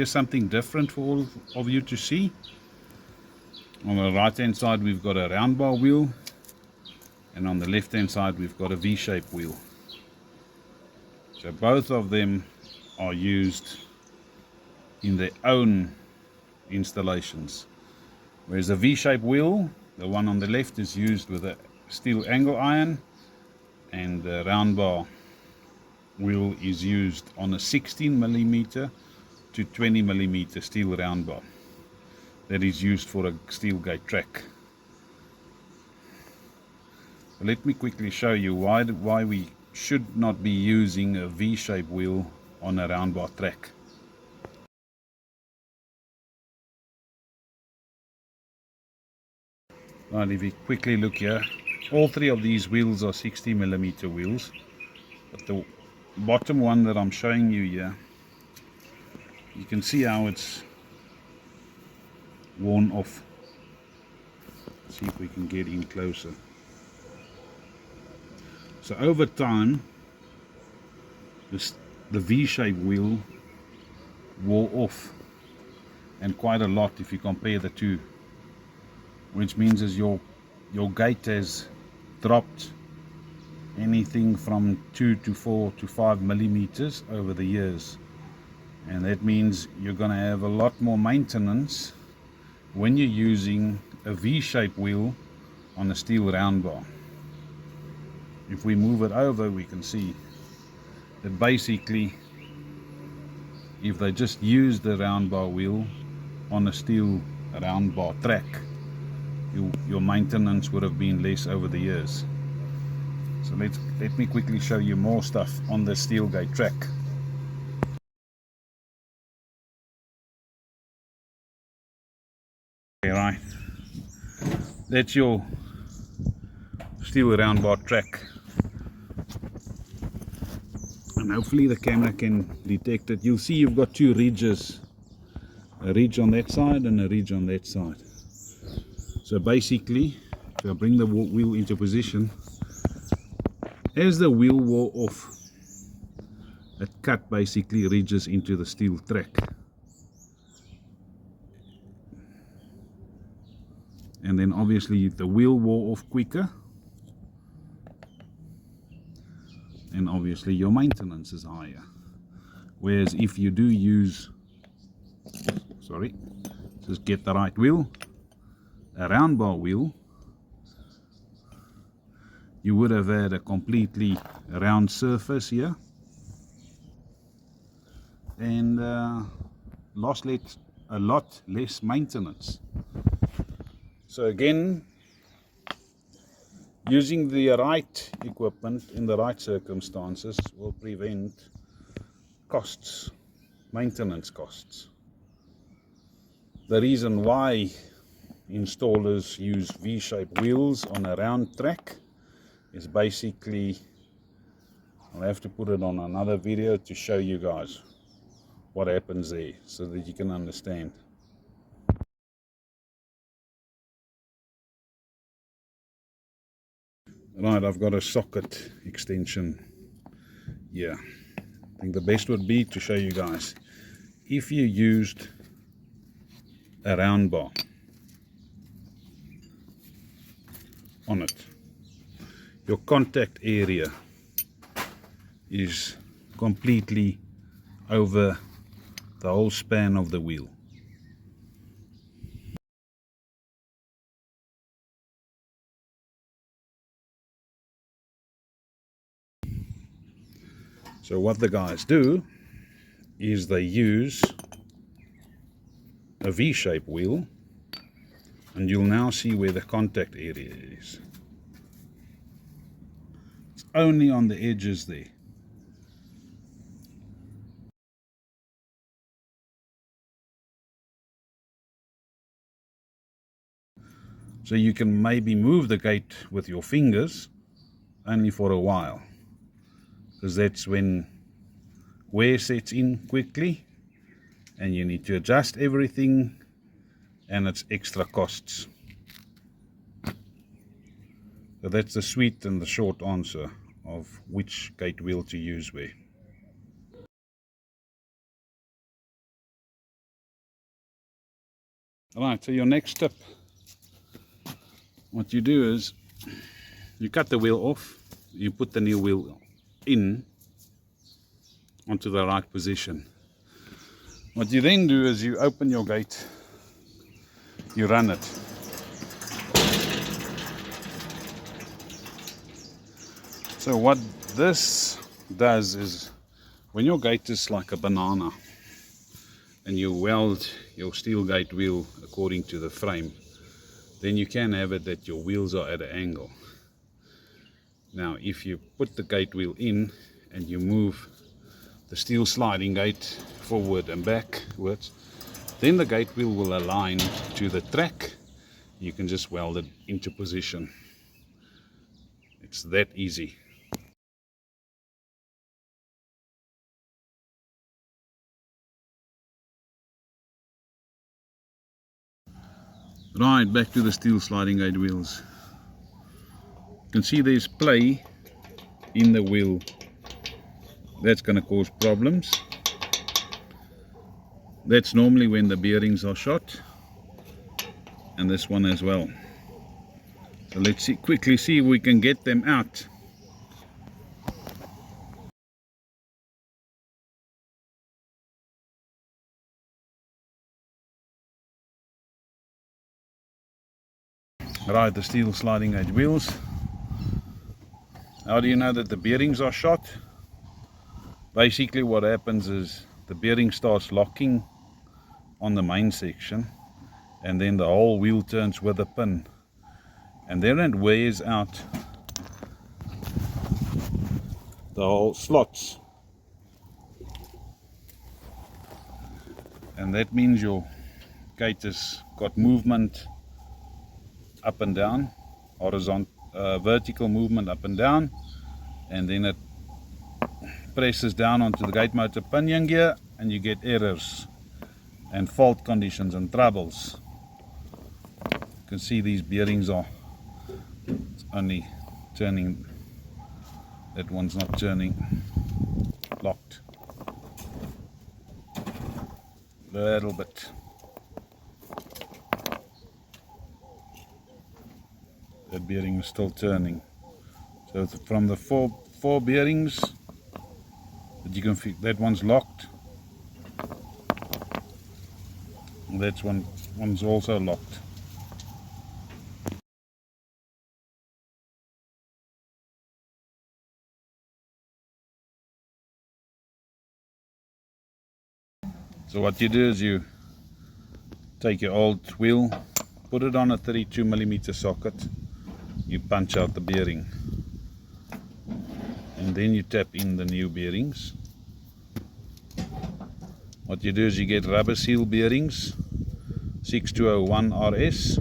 Here's something different for all of you to see. On the right hand side we've got a round bar wheel, and on the left hand side we've got a V-shape wheel. So both of them are used in their own installations. Whereas the V-shape wheel, the one on the left, is used with a steel angle iron, and the round bar wheel is used on a 16mm to 20mm steel round bar that is used for a steel gate track. Let me quickly show you why we should not be using a V-shape wheel on a round bar track. Right, if you quickly look here, all three of these wheels are 60mm wheels, but the bottom one that I'm showing you here, you can see how it's worn off. Let's see if we can get in closer. So over time, the V-shape wheel wore off, and quite a lot if you compare the two, which means is your gate has dropped anything from 2 to 4 to 5mm over the years, and that means you're going to have a lot more maintenance when you're using a V-shape wheel on a steel round bar. If we move it over, we can see that basically if they just used the round bar wheel on a steel round bar track, your maintenance would have been less over the years. So let me quickly show you more stuff on the steel gate track. Okay, right, that's your steel round bar track, and hopefully the camera can detect it. You'll see you've got two ridges, a ridge on that side and a ridge on that side. So basically, if I bring the wheel into position, as the wheel wore off, it cut basically ridges into the steel track. And then obviously the wheel wore off quicker, and obviously your maintenance is higher. Whereas if you do use, just get the right wheel, a round bar wheel, you would have had a completely round surface here, and lost a lot less maintenance. So again, using the right equipment in the right circumstances will prevent costs, maintenance costs. The reason why installers use V-shaped wheels on a round track is basically, I'll have to put it on another video to show you guys what happens there so that you can understand. Right, I've got a socket extension here. I think the best would be to show you guys, if you used a round bar on it, your contact area is completely over the whole span of the wheel. So what the guys do is they use a V-shaped wheel, and you'll now see where the contact area is. It's only on the edges there. So you can maybe move the gate with your fingers only for a while, because that's when wear sets in quickly and you need to adjust everything, and it's extra costs. So that's the sweet and the short answer of which gate wheel to use where. Right, so your next step, what you do is you cut the wheel off, you put the new wheel in onto the right position. What you then do is you open your gate, you run it. So what this does is, when your gate is like a banana and you weld your steel gate wheel according to the frame, then you can have it that your wheels are at an angle. Now if you put the gate wheel in and you move the steel sliding gate forward and backwards, then the gate wheel will align to the track. You can just weld it into position. It's that easy. Right, back to the steel sliding gate wheels. You can see there's play in the wheel. That's going to cause problems. That's normally when the bearings are shot, and this one as well. So let's quickly see if we can get them out. Right, the steel sliding gate wheels. How do you know that the bearings are shot? Basically what happens is the bearing starts locking on the main section, and then the whole wheel turns with a pin, and then it wears out the whole slots, and that means your gate has got movement up and down, horizontal, vertical movement up and down, and then it presses down onto the gate motor pinion gear, and you get errors and fault conditions and troubles. You can see these bearings are only turning, that one's not turning, locked a little bit. That bearing is still turning. So from the four bearings that you can feel, that one's locked. That's one's also locked. So what you do is you take your old wheel, put it on a 32mm socket, you punch out the bearing, and then you tap in the new bearings. What you do is you get rubber seal bearings, 6201 RS.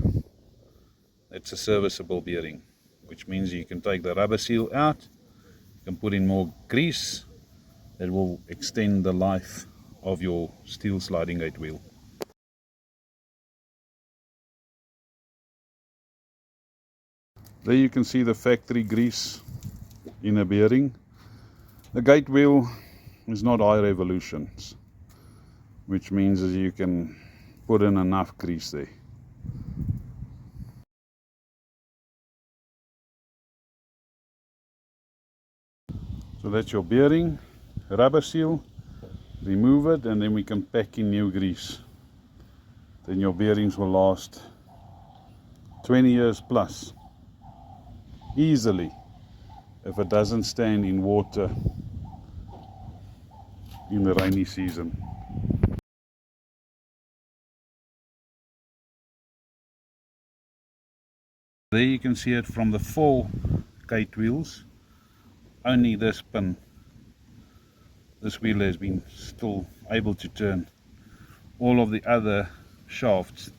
It's a serviceable bearing, which means you can take the rubber seal out, you can put in more grease that will extend the life of your steel sliding gate wheel. There you can see the factory grease in a bearing. The gate wheel is not high revolutions, which means that you can put in enough grease there. So that's your bearing, rubber seal, remove it, and then we can pack in new grease. Then your bearings will last 20 years plus, easily, if it doesn't stand in water in the rainy season. There you can see it from the 4 gate wheels, only this pin, this wheel has been still able to turn. All of the other shafts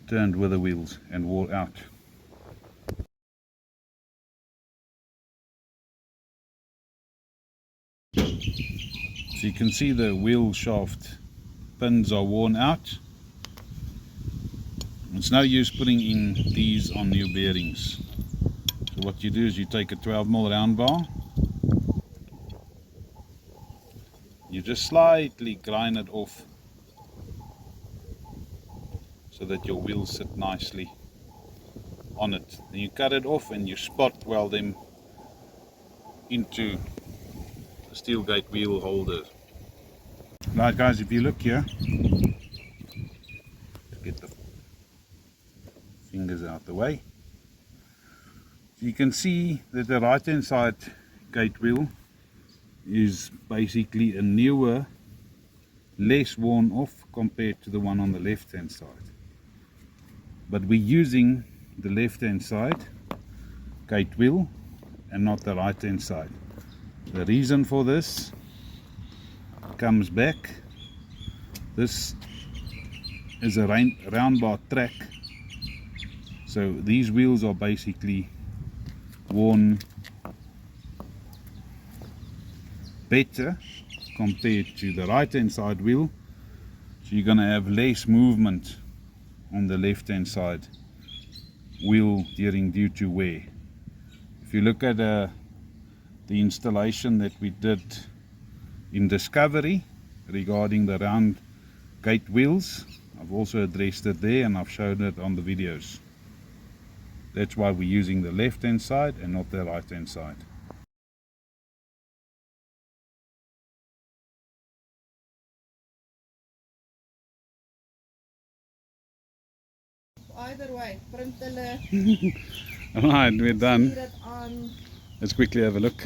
turned with the wheels and wore out. So you can see the wheel shaft pins are worn out. It's no use putting in these on new bearings. So what you do is you take a 12mm round bar, you just slightly grind it off so that your wheels sit nicely on it. Then you cut it off and you spot weld them into the steel gate wheel holder. Right guys, if you look here, get the fingers out the way, so you can see that the right hand side gate wheel is basically a newer, less worn off compared to the one on the left hand side. But we're using the left hand side gate wheel and not the right hand side. The reason for this comes back. This is a round bar track, so these wheels are basically worn better compared to the right hand side wheel, so you're going to have less movement on the left hand side wheel due to wear. If you look at the installation that we did in Discovery regarding the round gate wheels, I've also addressed it there and I've shown it on the videos. That's why we're using the left hand side and not the right hand side. Either way, print hulle. Alright, we're done. Stuur dit aan. Let's quickly have a look.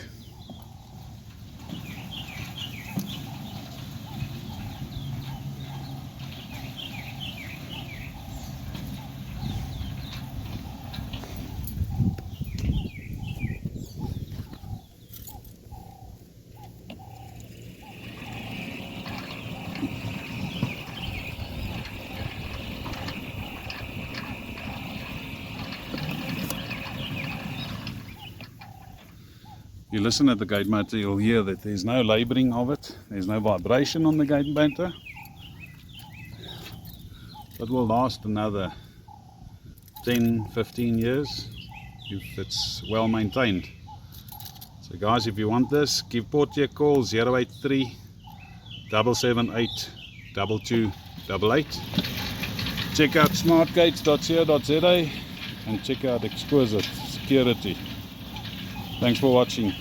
You listen at the gate motor, you'll hear that there's no labouring of it, there's no vibration on the gate motor. It will last another 10-15 years if it's well maintained. So guys, if you want this, give Pottie a call, 083 778 2288. Check out smartgates.co.za and check out Exquisite Security. Thanks for watching.